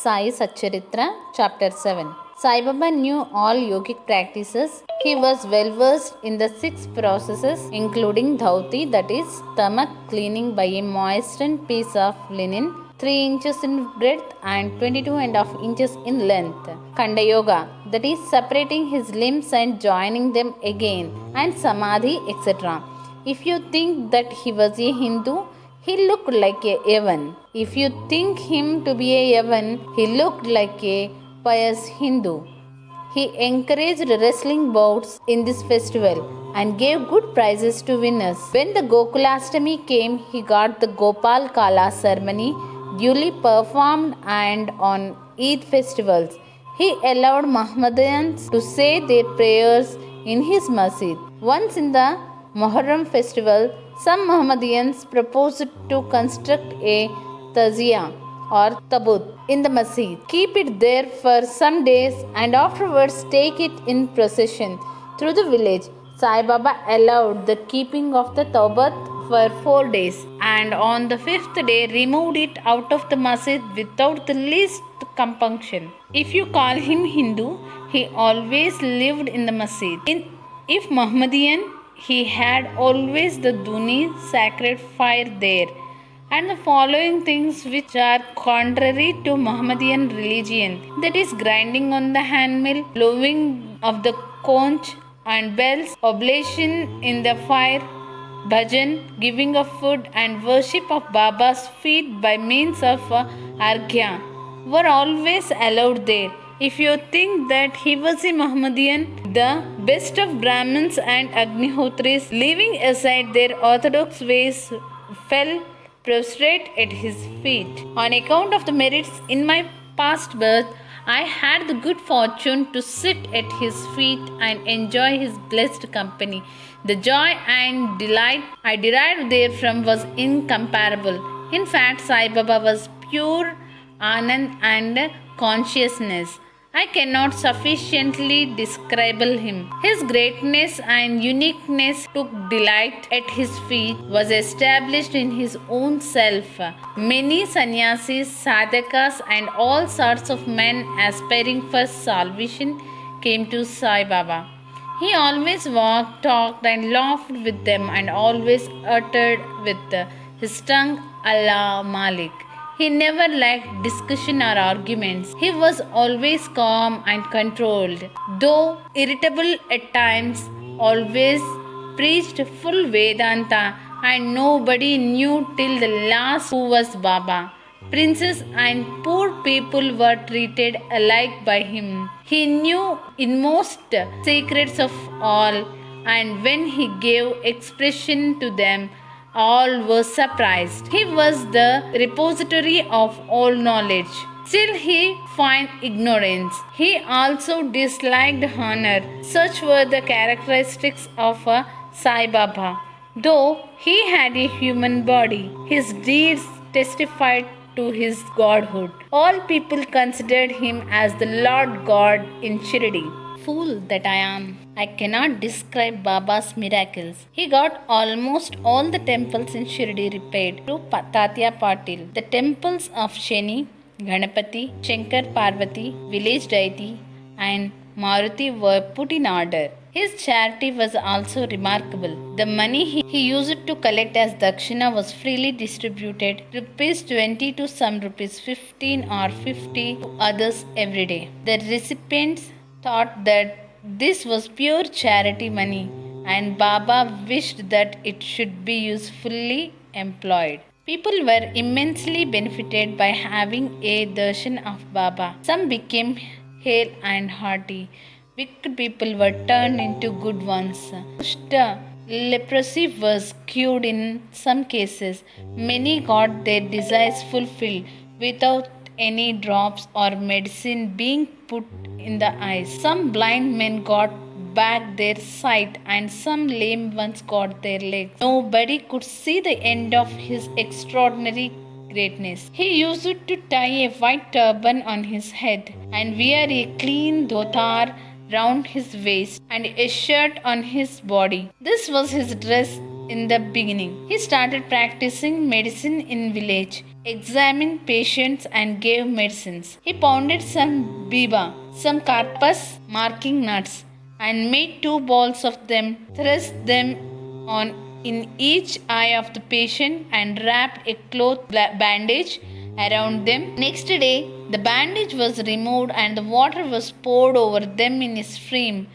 Sai Satcharitra, Chapter 7. Sai Baba knew all yogic practices. He was well versed in the 6 processes, including dhauti, that is, stomach cleaning by a moistened piece of linen, 3 inches in breadth and 22.5 inches in length. Khanda Yoga, that is, separating his limbs and joining them again, and Samadhi, etc. If you think that he was a Hindu, he looked like a Yavan. If you think him to be a Yavan, he looked like a pious Hindu. He encouraged wrestling bouts in this festival and gave good prizes to winners. When the Gokulashtami came, he got the Gopal Kala ceremony duly performed, and on Eid festivals, he allowed Mohammedans to say their prayers in his masjid. Once in the Muharram festival, some Mohammedans proposed to construct a tazia or tabut in the masjid, keep it there for some days, and afterwards take it in procession through the village. Sai Baba allowed the keeping of the tabut for 4 days, and on the 5th day removed it out of the masjid without the least compunction. If you call him Hindu, he always lived in the masjid. If Mohammedan, he had always the Duni sacred fire there, and the following things which are contrary to Mohammedan religion, that is, grinding on the handmill, blowing of the conch and bells, oblation in the fire, bhajan, giving of food, and worship of Baba's feet by means of arghya were always allowed there. If you think that he was a Mohammedan, the best of Brahmins and Agnihotris, leaving aside their orthodox ways, fell prostrate at his feet. On account of the merits in my past birth, I had the good fortune to sit at his feet and enjoy his blessed company. The joy and delight I derived therefrom was incomparable. In fact, Sai Baba was pure Anand and consciousness. I cannot sufficiently describe him. His greatness and uniqueness took delight at his feet, was established in his own self. Many sannyasis, sadhakas, and all sorts of men aspiring for salvation came to Sai Baba. He always walked, talked, and laughed with them, and always uttered with his tongue, Allah Malik. He never liked discussion or arguments. He was always calm and controlled. Though irritable at times, always preached full Vedanta, and nobody knew till the last who was Baba. Princes and poor people were treated alike by him. He knew inmost secrets of all, and when he gave expression to them, all were surprised. He was the repository of all knowledge. Still he feigned ignorance. He also disliked honor. Such were the characteristics of Sai Baba. Though he had a human body, his deeds testified to his godhood. All people considered him as the Lord God in Shirdi. Fool that I am, I cannot describe Baba's miracles. He got almost all the temples in Shirdi repaired through Tatya Patil. The temples of Sheni, Ganapati, Shankar Parvati, village deity, and Maruti were put in order. His charity was also remarkable. The money he used to collect as dakshina was freely distributed, rupees 20 to some, rupees 15 or 50 to others every day. The recipients thought that this was pure charity money, and Baba wished that it should be usefully employed. People were immensely benefited by having a darshan of Baba. Some became hale and hearty. Wicked people were turned into good ones. Leprosy was cured in some cases. Many got their desires fulfilled without any drops or medicine being put in the eyes. Some blind men got back their sight, and some lame ones got their legs. Nobody could see the end of his extraordinary greatness. He used to tie a white turban on his head and wear a clean dhotar round his waist and a shirt on his body. This was his dress in the beginning. He started practicing medicine in village, examined patients and gave medicines. He pounded some biba, some carpus marking nuts, and made 2 balls of them, thrust them on in each eye of the patient and wrapped a cloth bandage around them. Next day, the bandage was removed and the water was poured over them in a stream.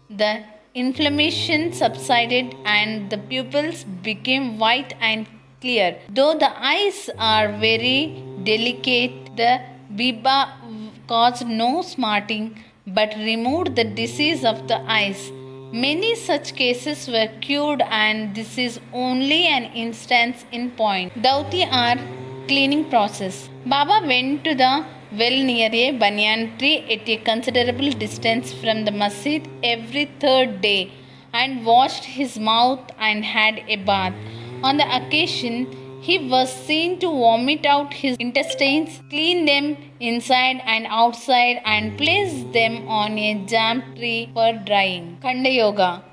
The inflammation subsided and the pupils became white and clear. Though the eyes are very delicate, the biba caused no smarting but removed the disease of the eyes. Many such cases were cured, and this is only an instance in point. Dauti or cleaning process. Baba went to the well near a banyan tree at a considerable distance from the masjid every third day and washed his mouth and had a bath. On the occasion, he was seen to vomit out his intestines, clean them inside and outside, and place them on a jam tree for drying. Khanda Yoga.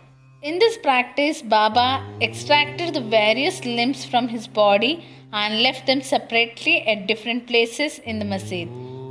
In this practice, Baba extracted the various limbs from his body and left them separately at different places in the masjid.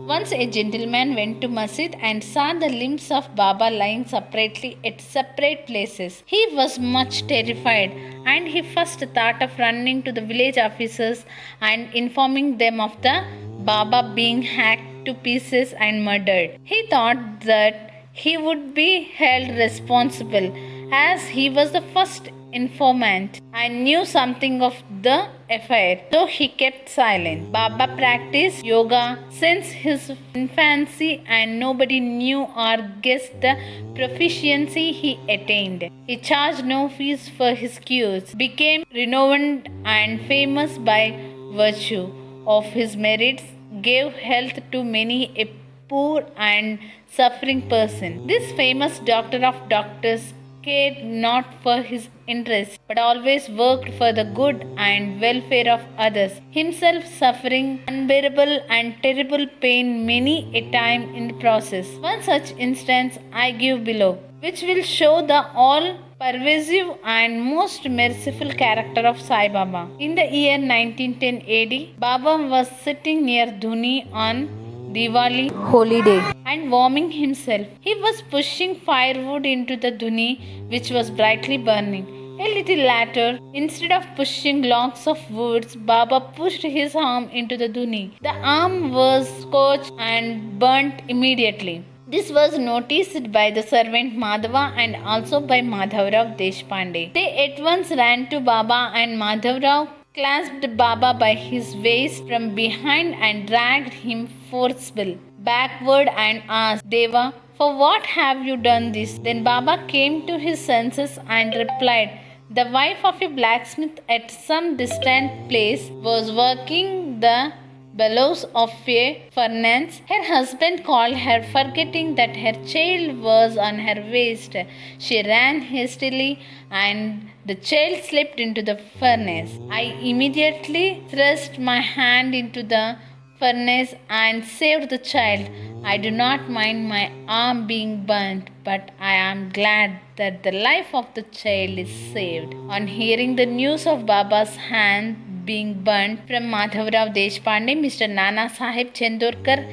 Once a gentleman went to masjid and saw the limbs of Baba lying separately at separate places. He was much terrified and he first thought of running to the village officers and informing them of the Baba being hacked to pieces and murdered. He thought that he would be held responsible as he was the first informant and knew something of the affair, so he kept silent. Baba practiced yoga since his infancy and nobody knew or guessed the proficiency he attained. He charged no fees for his cures, became renowned and famous by virtue of his merits, gave health to many a poor and suffering person. This famous doctor of doctors cared not for his interests, but always worked for the good and welfare of others, himself suffering unbearable and terrible pain many a time in the process. One such instance I give below, which will show the all pervasive and most merciful character of Sai Baba. In the year 1910 AD, Baba was sitting near Dhuni on Diwali holy day and warming himself. He was pushing firewood into the dhuni which was brightly burning. A little later, instead of pushing logs of wood, Baba pushed his arm into the dhuni. The arm was scorched and burnt immediately. This was noticed by the servant Madhava and also by Madhavrao Deshpande. They at once ran to Baba and Madhavrao clasped Baba by his waist from behind and dragged him forcibly backward and asked, Deva, for what have you done this? Then Baba came to his senses and replied, the wife of a blacksmith at some distant place was working the bellows of a furnace. Her husband called her, forgetting that her child was on her waist. She ran hastily and the child slipped into the furnace. I immediately thrust my hand into the furnace and saved the child. I do not mind my arm being burnt, but I am glad that the life of the child is saved. On hearing the news of Baba's hand being burnt from Madhavrao Deshpande, Mr. Nana Sahib Chandorkar,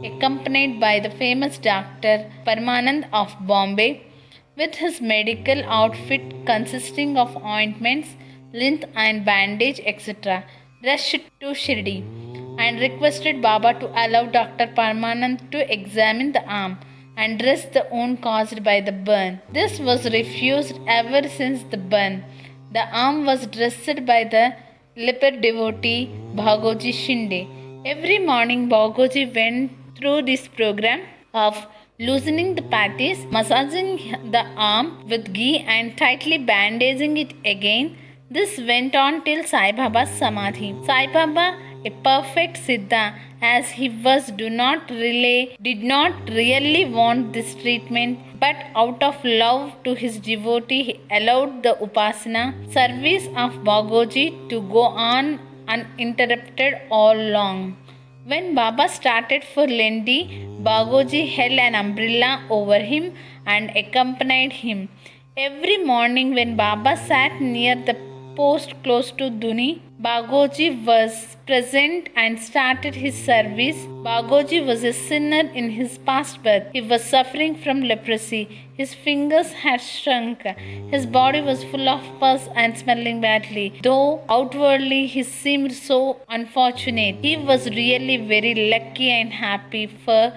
accompanied by the famous doctor Paramanand of Bombay, with his medical outfit consisting of ointments, lint and bandage, etc., rushed to Shirdi and requested Baba to allow Dr. Paramanand to examine the arm and dress the wound caused by the burn. This was refused ever since the burn. The arm was dressed by the leper devotee Bhagoji Shinde. Every morning Bhagoji went through this program of loosening the patties, massaging the arm with ghee and tightly bandaging it again. This went on till Sai Baba's Samadhi. Sai Baba, a perfect Siddha as he was, did not really want this treatment, but out of love to his devotee, he allowed the Upasana service of Bhagoji to go on uninterrupted all long. When Baba started for Lendi, Bhagoji held an umbrella over him and accompanied him. Every morning when Baba sat near the post close to Duni. Bagoji was present and started his service. Bagoji was a sinner in his past birth. He was suffering from leprosy. His fingers had shrunk. His body was full of pus and smelling badly. Though outwardly he seemed so unfortunate, he was really very lucky and happy, for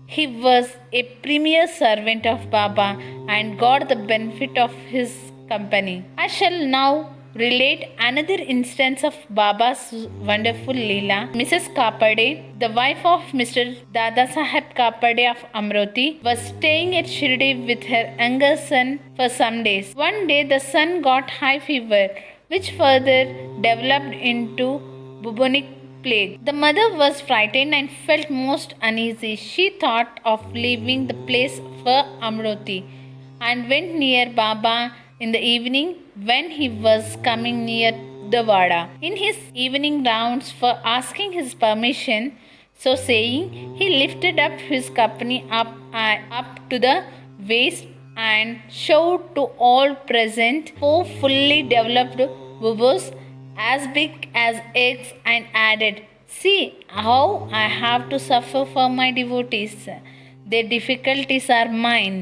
he was a premier servant of Baba and got the benefit of his company. I shall now relate another instance of Baba's wonderful Leela. Mrs. Kapade, the wife of Mr. Dada Saheb Kapade of Amroti, was staying at Shirdi with her younger son for some days. One day the son got high fever, which further developed into bubonic plague. The mother was frightened and felt most uneasy. She thought of leaving the place for Amroti and went near Baba in the evening when he was coming near the Vada. In his evening rounds for asking his permission, so saying, he lifted up his company up to the waist and showed to all present 4 fully developed buboes as big as eggs and added, "See how I have to suffer for my devotees. Their difficulties are mine."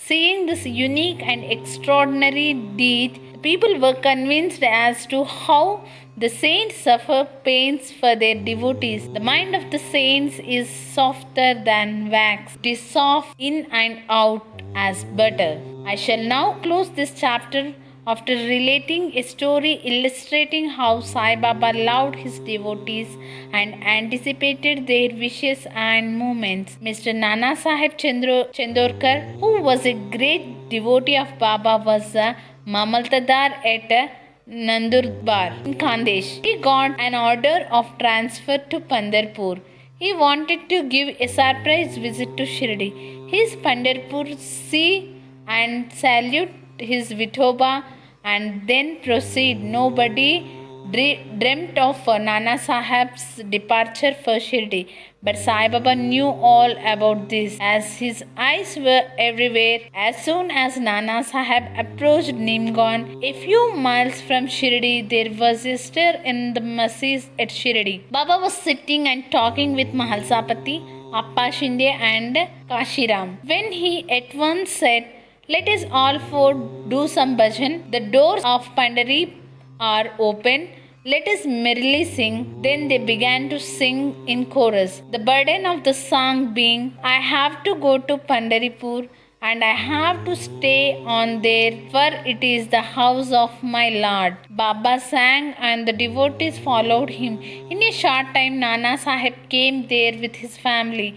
Seeing this unique and extraordinary deed, people were convinced as to how the saints suffer pains for their devotees. The mind of the saints is softer than wax. It is soft in and out as butter. I shall now close this chapter after relating a story illustrating how Sai Baba loved his devotees and anticipated their wishes and movements. Mr. Nana Sahib Chandorkar, who was a great devotee of Baba, was a Mamaltadar at Nandurbar in Khandesh. He got an order of transfer to Pandarpur. He wanted to give a surprise visit to Shirdi. His Pandarpur see and salute his Vithoba and then proceed. Nobody dreamt of Nana Sahib's departure for Shirdi, but Sai Baba knew all about this, as his eyes were everywhere. As soon as Nana Sahib approached Nimgaon, a few miles from Shirdi, there was a stir in the masses at Shirdi. Baba was sitting and talking with Mahalsapati, Appa Shinde and Kashiram, when he at once said, "Let us all 4 do some bhajan. The doors of Pandari are open. Let us merrily sing." Then they began to sing in chorus, the burden of the song being, "I have to go to Pandaripur and I have to stay on there, for it is the house of my Lord." Baba sang and the devotees followed him. In a short time, Nana Sahib came there with his family,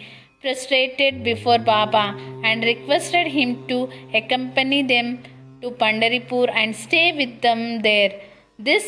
prostrated before Baba, and requested him to accompany them to Pandaripur and stay with them there. This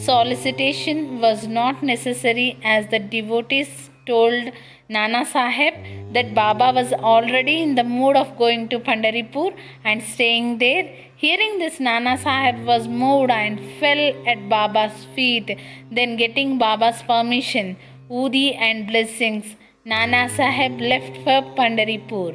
solicitation was not necessary, as the devotees told Nana Sahib that Baba was already in the mood of going to Pandaripur and staying there. Hearing this, Nana Sahib was moved and fell at Baba's feet. Then, getting Baba's permission, Udi and blessings, Nana Sahib left for Pandaripur.